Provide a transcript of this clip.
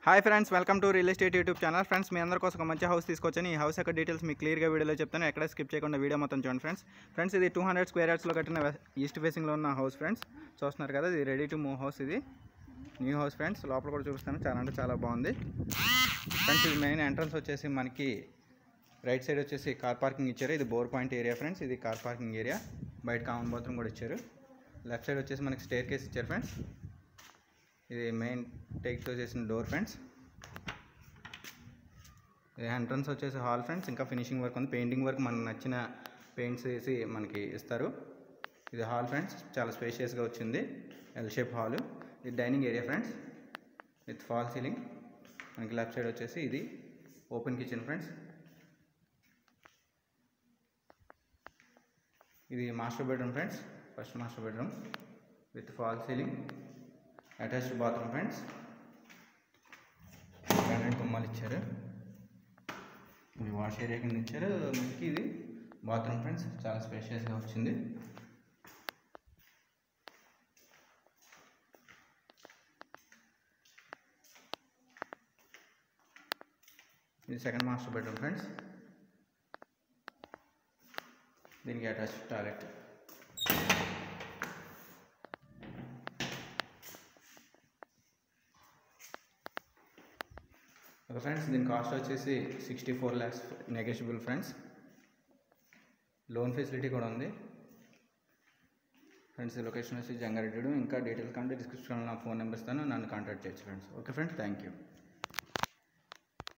Hi friends, welcome to real estate YouTube channel. Friends, మీ అందరి కోసం ఒక మంచి హౌస్ తీసుకొచ్చాను. ఈ హౌస్ యొక్క డీటెయిల్స్ మీకు క్లియర్గా వీడియోలో చెప్తాను. ఎక్కడ స్కిప్ చేయకుండా వీడియో మొత్తం చూడండి ఫ్రెండ్స్. ఇది 200 స్క్వేర్ యార్డ్స్లో కట్టిన ఈస్ట్ ఫేసింగ్లో ఉన్న హౌస్ ఫ్రెండ్స్. చూస్తున్నారు కదా, ఇది రెడీ టు మూవ్ హౌస్. ఇది న్యూ హౌస్ ఫ్రెండ్స్. లోపల కూడా చూపిస్తాను, చాలా అంటే చాలా బాగుంది ఫ్రెండ్స్. ఇది మెయిన్ ఎంట్రన్స్ వచ్చేసి మనకి రైట్ సైడ్ వచ్చేసి కార్ పార్కింగ్ ఇచ్చారు. ఇది బోర్ పాయింట్ ఏరియా ఫ్రెండ్స్. ఇది కార్ పార్కింగ్ ఏరియా. బయట కామన్ బాత్రూమ్ కూడా ఇచ్చారు. లెఫ్ట్ సైడ్ వచ్చేసి మనకి స్టేర్ కేస్ ఇచ్చారు ఫ్రెండ్స్. ఇది మెయిన్ టేక్తో చేసిన డోర్ ఫ్రెండ్స్. ఇది ఎంట్రన్స్ వచ్చేసి హాల్ ఫ్రెండ్స్. ఇంకా ఫినిషింగ్ వర్క్ ఉంది, పెయింటింగ్ వర్క్ మనకు నచ్చిన పెయింట్స్ వేసి మనకి ఇస్తారు. ఇది హాల్ ఫ్రెండ్స్, చాలా స్పేషియస్గా వచ్చింది. L shape hall. ఇది dining area friends with fall ceiling. మనకి లెఫ్ట్ సైడ్ వచ్చేసి ఇది ఓపెన్ కిచెన్ ఫ్రెండ్స్. ఇది master bedroom friends, first master bedroom with fall ceiling, attached bathroom friends. Granite గుమ్మాలు ఇచ్చారు. ఇది వాష్ ఏరియా కింద ఇచ్చారు. మనకి ఇది బాత్రూమ్ ఫ్రెండ్స్, చాలా స్పేషియస్గా వచ్చింది. ఇది సెకండ్ మాస్టర్ బెడ్రూమ్ ఫ్రెండ్స్. దీనికి అటాచ్డ్ టాయిలెట్. ఓకే ఫ్రెండ్స్, దీని కాస్ట్ వచ్చేసి 64 lakhs negotiable friends. Loan facility కూడా ఉంది ఫ్రెండ్స్. ఈ లొకేషన్ వచ్చి జంగారెడ్డి. ఇంకా డీటెయిల్స్ కంటే డిస్క్రిప్షన్లో నా ఫోన్ నెంబర్ ఇస్తాను, నన్ను కాంటాక్ట్ చేయొచ్చు friends. Okay friends, thank you.